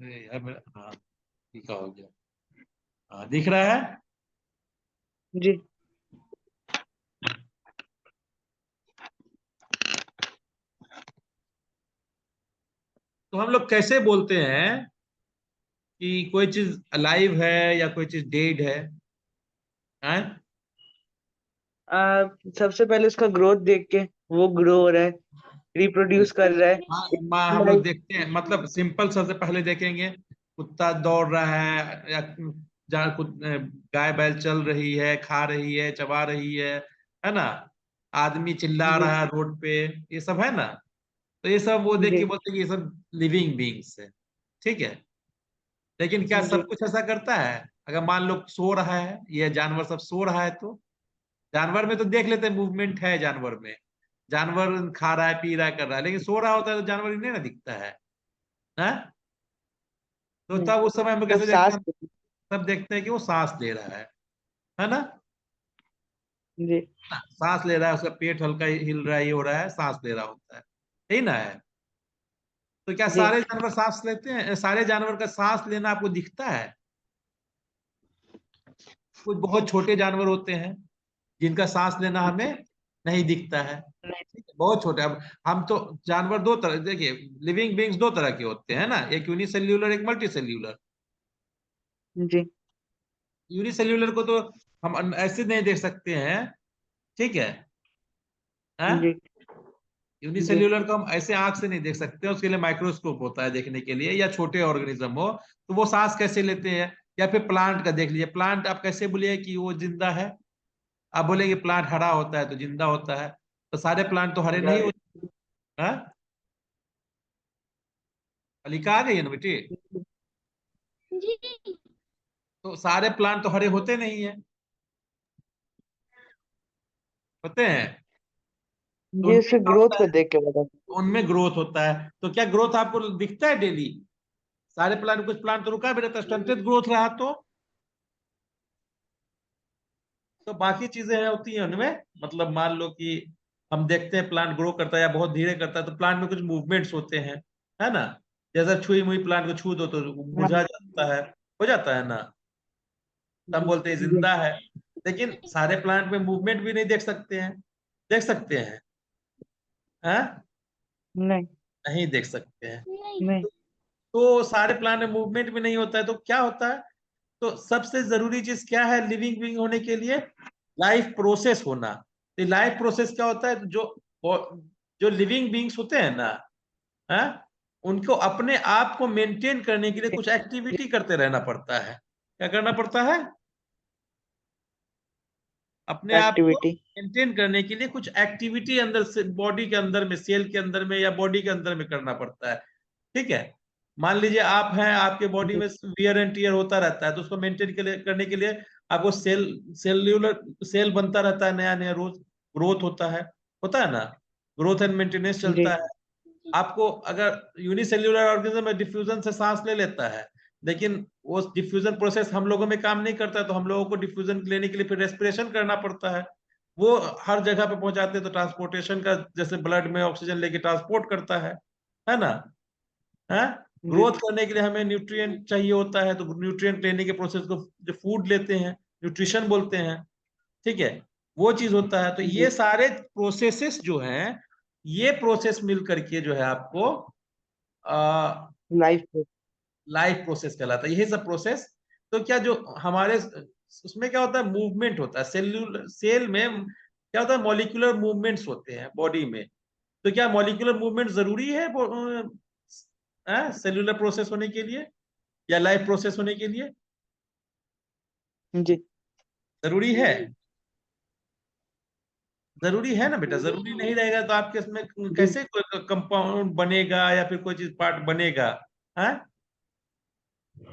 हाँ ठीक हो गया। हाँ दिख रहा है। जी। तो हम लोग कैसे बोलते हैं कि कोई चीज अलाइव है या कोई चीज डेड है? हैं? सबसे पहले उसका ग्रोथ देख के, वो ग्रो हो रहा है, रिप्रोड्यूस कर रहा है। हाँ हम लोग देखते हैं, मतलब सिंपल सबसे पहले देखेंगे कुत्ता दौड़ रहा है या जहाँ गाय बैल चल रही है, खा रही है, चबा रही है ना? आदमी चिल्ला जी। रहा है रोड पे, ये सब है ना? तो ये सब वो देख जी। के बोलते हैं कि ये सब लिविंग बींग्स है। ठीक है। लेकिन क्या जी। सब कुछ ऐसा करता है? अगर मान लो सो रहा है, ये जानवर सब सो रहा है, तो जानवर में तो देख लेते हैं मूवमेंट है जानवर में। जानवर खा रहा है, पी रहा है, कर रहा है, लेकिन सो रहा होता है तो जानवर इन्हें ना दिखता है ना? तो नहीं, तब उस समय हम वो कैसे देखते सांस। हैं? तब देखते हैं कि वो सांस ले रहा है ना? जी। सांस ले रहा है, उसका पेट हल्का हिल रहा है, ये हो रहा है, सांस ले रहा होता है, यही ना है? तो क्या जी। सारे जानवर सांस लेते हैं? सारे जानवर का सांस लेना आपको दिखता है? कुछ बहुत छोटे जानवर होते हैं जिनका सांस लेना हमें नहीं दिखता है। नहीं। ठीक है, बहुत छोटे। अब हम तो जानवर दो तरह, देखिए, लिविंग बींग्स दो तरह के होते हैं ना, एक यूनिसेल्यूलर, एक मल्टी सेल्यूलर। जी। यूनिसेल्यूलर को तो हम ऐसे नहीं देख सकते हैं, ठीक है? जी। जी। यूनिसेल्यूलर को हम ऐसे आंख से नहीं देख सकते, उसके लिए माइक्रोस्कोप होता है देखने के लिए, या छोटे ऑर्गेनिज्म हो तो वो सांस कैसे लेते हैं। या फिर प्लांट का देख लीजिए, प्लांट आप कैसे बोलिए कि वो जिंदा है? आप बोलेंगे प्लांट हरा होता है तो जिंदा होता है, तो सारे प्लांट तो हरे नहीं होते। हाँ? अलिका आ गई है ना बेटी? जी। तो सारे प्लांट तो हरे होते नहीं है, होते हैं? तो ये उनमें उसके क्या ग्रोथ होता को है? देख के बता। उनमें ग्रोथ होता है, तो क्या ग्रोथ आपको दिखता है डेली? सारे प्लांट, कुछ प्लांट तो रुका भी रहता है, स्टंटेड ग्रोथ रहा तो बाकी चीजें हैं होती हैं उनमें। मतलब मान लो कि हम देखते हैं प्लांट ग्रो करता है या बहुत धीरे करता है, तो प्लांट में कुछ मूवमेंट्स होते हैं, है ना? जैसे छुई मुई प्लांट को छू दो तो हाँ। मुरझा जाता है, हो जाता है ना? तो हम जी। बोलते हैं जी। जिंदा है। लेकिन सारे प्लांट में मूवमेंट भी नहीं देख सकते हैं, देख सकते हैं? हाँ? नहीं। नहीं देख सकते हैं। नहीं। नहीं। तो सारे प्लांट में मूवमेंट भी नहीं होता है, तो क्या होता है? तो सबसे जरूरी चीज क्या है लिविंग बीइंग होने के लिए? लाइफ प्रोसेस होना। तो लाइफ प्रोसेस क्या होता है? जो जो लिविंग बीइंग्स होते हैं ना, हाँ, उनको अपने आप को मेंटेन करने के लिए कुछ एक्टिविटी करते रहना पड़ता है। क्या करना पड़ता है? अपने आप को एक्टिविटी। मेंटेन करने के लिए कुछ एक्टिविटी अंदर से, बॉडी के अंदर में, सेल के अंदर में या बॉडी के अंदर में करना पड़ता है। ठीक है। मान लीजिए आप हैं, आपके बॉडी जी। में वियर एंड टीयर होता रहता है, तो उसको मेंटेन करने के लिए आपको सेल्यूलर सेल बनता रहता है, नया नया रोज ग्रोथ होता है ना? ग्रोथ एंड मेंटेनेंस जी। चलता है। आपको अगर यूनिसेल्यूलर ऑर्गेनिज्म में डिफ्यूजन से सांस ले लेता है, लेकिन वो डिफ्यूजन प्रोसेस हम लोगों में काम नहीं करता है, तो हम लोगों को डिफ्यूजन लेने के लिए फिर रेस्पिरेशन करना पड़ता है। वो हर जगह पे पहुंचाते हैं, तो ट्रांसपोर्टेशन का, जैसे ब्लड में ऑक्सीजन लेके ट्रांसपोर्ट करता है ना? है? जी। ग्रोथ करने के लिए हमें न्यूट्रिएंट चाहिए होता है, तो न्यूट्रिएंट लेने के प्रोसेस को जो फूड लेते हैं, न्यूट्रिशन बोलते हैं। ठीक है। वो चीज होता है। तो जी। ये सारे प्रोसेसेस जो हैं, ये प्रोसेस मिल करके जो है आपको लाइफ। लाइफ प्रोसेस कहलाता है, यही सब प्रोसेस। तो क्या जो हमारे उसमें क्या होता है? मूवमेंट होता है, सेल में क्या होता है? मॉलिक्यूलर मूवमेंट्स होते हैं बॉडी में। तो क्या मॉलिक्यूलर मूवमेंट जरूरी है सेल्यूलर प्रोसेस होने के लिए या लाइफ प्रोसेस होने के लिए? जी। जरूरी है? जरूरी है ना बेटा? जरूरी नहीं रहेगा तो आपके इसमें जी। कैसे कोई कंपाउंड बनेगा या फिर कोई चीज पार्ट बनेगा? है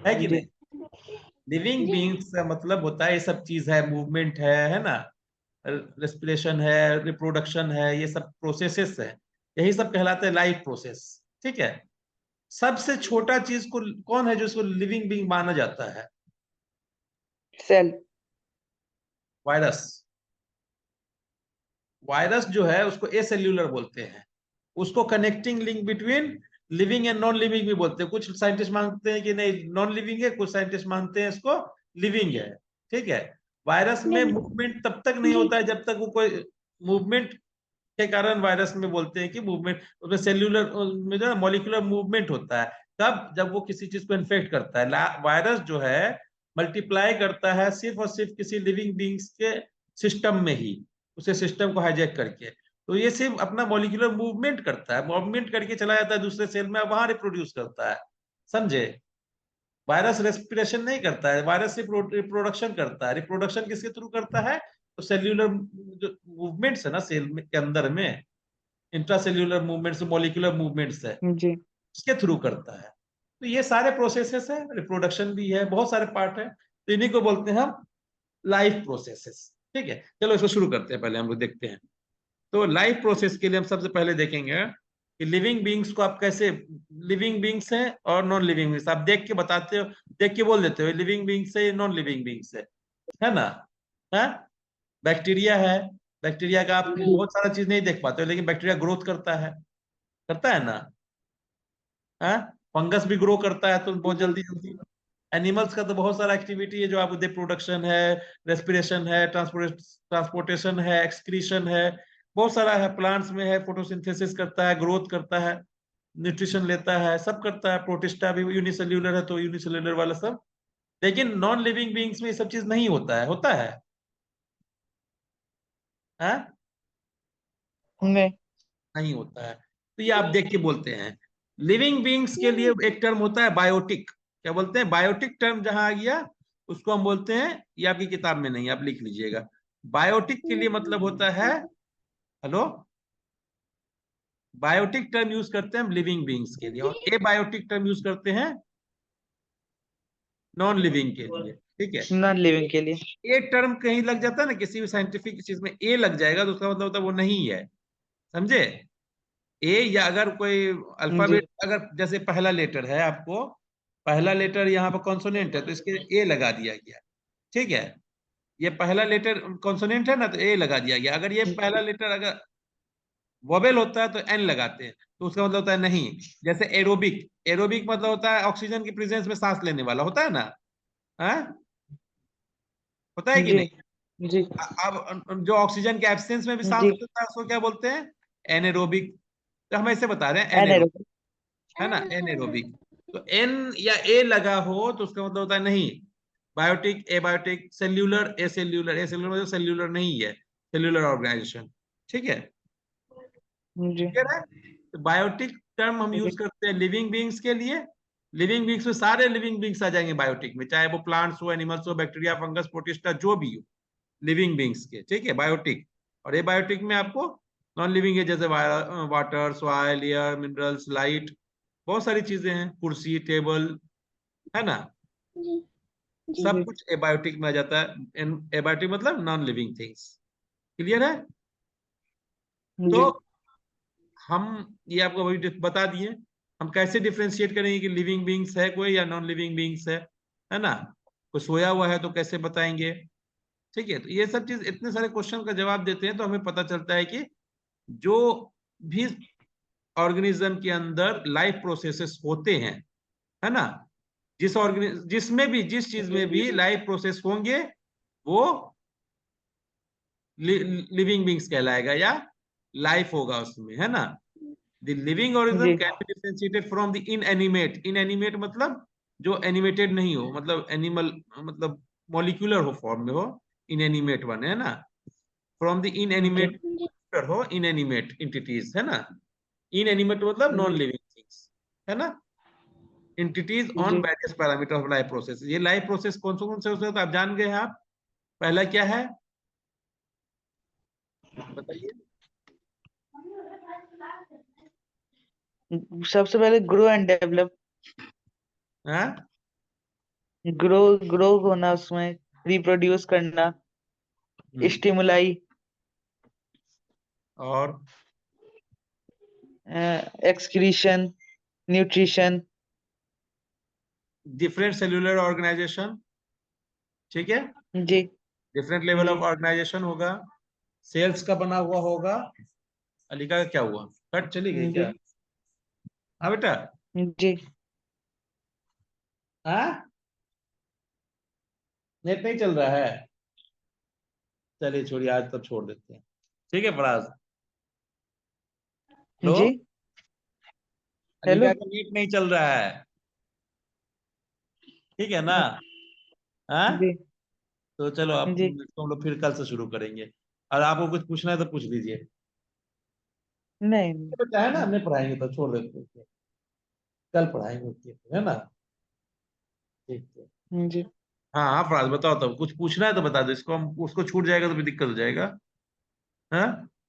है कि जी। नहीं? लिविंग बीइंग्स का मतलब होता है ये सब चीज है, मूवमेंट है ना? रेस्पिरेशन है, रिप्रोडक्शन है, ये सब प्रोसेसेस है, यही सब कहलाते हैं लाइफ प्रोसेस। ठीक है। सबसे छोटा चीज को कौन है जो इसको लिविंग बीइंग माना जाता है? सेल। वायरस। वायरस जो है उसको एसेल्यूलर बोलते हैं। उसको connecting link between living and non living भी बोलते हैं। कुछ साइंटिस्ट मानते हैं कि नहीं नॉन लिविंग है, कुछ साइंटिस्ट मानते हैं इसको लिविंग है। ठीक है। वायरस में मूवमेंट तब तक नहीं होता है जब तक वो कोई मूवमेंट के कारण वायरस में बोलते हैं कि मूवमेंट, उसमें सेल्यूलर में जो है मॉलिक्यूलर मूवमेंट होता है। तब जब वो किसी चीज को इन्फेक्ट करता है। वायरस जो है मल्टीप्लाई करता है सिर्फ और सिर्फ किसी लिविंग बींग्स के सिस्टम में ही, उसे सिस्टम को हाईजैक करके। तो ये सिर्फ अपना मॉलिक्यूलर मूवमेंट करता है, मूवमेंट करके चला जाता है दूसरे सेल में, वहां रिप्रोड्यूस करता है। समझे? वायरस रेस्पिरेशन नहीं करता है, वायरस सिर्फ रिप्रोडक्शन करता है। रिप्रोडक्शन किसके थ्रू करता है? तो सेल्यूलर जो मूवमेंट्स है ना सेल में के अंदर में, इंट्रासेल्यूलर मूवमेंट्स, मॉलिक्यूलर मूवमेंट्स है, जी उसके थ्रू करता है। तो ये सारे प्रोसेसेस है, रिप्रोडक्शन भी है, बहुत सारे पार्ट है। तो इन्हीं को बोलते हैं हम लाइफ प्रोसेसेस। ठीक है, चलो इसको शुरू करते हैं। पहले हम लोग देखते हैं। तो लाइफ प्रोसेस के लिए हम सबसे पहले देखेंगे कि लिविंग बींग्स को आप कैसे, लिविंग बींग्स हैं और नॉन लिविंग बींग्स, आप देख के बताते हो, देख के बोल देते हो लिविंग बींग्स है नॉन लिविंग बींग्स है ना? है बैक्टीरिया है, बैक्टीरिया का आप बहुत सारा चीज नहीं देख पाते हो, लेकिन बैक्टीरिया ग्रोथ करता है ना? है फंगस भी ग्रो करता है तो बहुत जी जल्दी जल्दी। एनिमल्स का तो बहुत सारा एक्टिविटी है जो आप प्रोडक्शन है, रेस्पिरेशन है, ट्रांसपोर्टेशन है, एक्सक्रीशन है, बहुत सारा है। प्लांट्स में है फोटोसिंथेसिस करता है, ग्रोथ करता है, न्यूट्रिशन लेता है, सब करता है। प्रोटिस्टा भी यूनिसेल्यूलर है तो यूनिसेल्यूलर वाला सब। लेकिन नॉन लिविंग बींग्स में ये सब चीज नहीं होता है, होता है? हाँ? नहीं नहीं होता है। तो ये आप देख के बोलते हैं। लिविंग बींग्स के लिए एक टर्म होता है बायोटिक। क्या बोलते हैं? बायोटिक टर्म जहां आ गया उसको हम बोलते हैं, ये आपकी किताब में नहीं, आप लिख लीजिएगा। बायोटिक के लिए मतलब होता है, हेलो, बायोटिक टर्म यूज करते हैं हम लिविंग बींग्स के लिए, और ए बायोटिक टर्म यूज करते हैं नॉन लिविंग के लिए। ठीक है। नॉन लिविंग के लिए। ए टर्म कहीं लग जाता है ना किसी भी साइंटिफिक चीज में, ए लग जाएगा तो उसका मतलब होता है वो नहीं है। समझे? ए, या अगर कोई जी अल्फाबेट, अगर जैसे पहला लेटर है आपको, पहला लेटर यहाँ पर कॉन्सोनेंट है तो इसके ए लगा दिया गया। ठीक है। ये पहला लेटर कॉन्सोनेंट है ना तो ए लगा दिया गया। अगर ये पहला लेटर अगर वोवेल होता है तो एन लगाते हैं, तो उसका मतलब होता है नहीं। जैसे एरोबिक, एरोबिक मतलब होता है ऑक्सीजन की प्रेजेंस में सांस लेने वाला, होता है ना? हाँ, होता है कि जी नहीं? जी अब जो ऑक्सीजन के एब्सेंस में भी सांस जी लेता है उसको क्या बोलते हैं? एनेरोबिक। तो हम ऐसे बता रहे हैं एनेरोबिक, एनारोबिक। है ना? एनेरोबिक। तो एन या ए लगा हो तो उसका मतलब होता है नहीं। बायोटिक, एबायोटिक, सेल्यूलर, ए सेल्यूलर, ए सेल्यूलर मतलब सेल्यूलर नहीं है, सेल्यूलर ऑर्गेनाइजेशन। ठीक है, जी क्लियर है? तो बायोटिक टर्म हम यूज जी करते हैं लिविंग बींग्स के लिए। लिविंग बींग्स में सारे लिविंग बींग्स आ जाएंगे बायोटिक में, चाहे वो प्लांट्स हो, एनिमल्स हो, बैक्टीरिया, फंगस, प्रोटिस्टा, जो भी हो, लिविंग बींग्स के। ठीक है, बायोटिक। और ए बायोटिक में आपको नॉन लिविंग है, जैसे water, soil, air, minerals, light, बहुत सारी चीजें हैं, कुर्सी, टेबल, है ना? सब जी कुछ एबायोटिक में आ जाता है। एबायोटिक मतलब नॉन लिविंग थिंग्स। क्लियर है? तो जी हम ये आपको अभी बता दिए। हम कैसे डिफ्रेंशिएट करेंगे कि लिविंग बींग्स है कोई या नॉन लिविंग बींग्स है ना? कोई सोया हुआ है तो कैसे बताएंगे? ठीक है। तो ये सब चीज, इतने सारे क्वेश्चन का जवाब देते हैं तो हमें पता चलता है कि जो भी ऑर्गेनिज्म के अंदर लाइफ प्रोसेसेस होते हैं, है ना, जिसमें भी, जिस चीज में भी लाइफ प्रोसेस होंगे वो लिविंग बींग्स कहलाएगा या लाइफ होगा उसमें, है ना? The living organism the can be differentiated from the inanimate. Inanimate मतलब जो एनिमेटेड नहीं हो, मतलब एनिमल, मतलब मॉलिक्यूलर हो फॉर्म में हो, इनएनिमेट वन, है ना? फ्रॉम द जी इनएनिमेट हो, इनएनिमेट इंटिटीज, है ना? इनएनिमेट मतलब नॉन जी लिविंग थिंग्स, है ना? Entities on the various parameter of life process. ये लाइफ प्रोसेस कौन से होते हैं तो आप जान गए हैं आप। पहला क्या है बताइए? सबसे पहले ग्रो एंड डेवलप। हाँ? ग्रो ग्रो होना, उसमें रिप्रोड्यूस करना, हम्म, स्टिमुलाई, और excretion, nutrition. Different cellular organisation. ठीक है, जी डिफरेंट लेवल जी ऑफ ऑर्गेनाइजेशन होगा, सेल्स का बना हुआ होगा। अलिका का क्या हुआ, कट चली गई जी क्या? हाँ बेटा। जी हाँ, नेट नहीं चल रहा है, चलिए छोड़िए, आज तब छोड़ देते हैं। ठीक है फराज। हेलो। जी। हेलो। अनिका का नेट नहीं चल रहा है, ठीक है ना? हाँ, जी तो चलो अब जी इसको हम लोग फिर कल से शुरू करेंगे। और आपको कुछ पूछना है तो पूछ लीजिए। नहीं। तो चाहे ना हमने पढ़ाएंगे तो छोड़ देते हैं, कल पढ़ाएंगे उसके, है ना? ठीक है। जी हाँ हाँ फराज बताओ, तब कुछ पूछना है तो बता दो, इसको हम उसको छूट जाएगा तो फिर दिक्कत हो जाएगा। हाँ।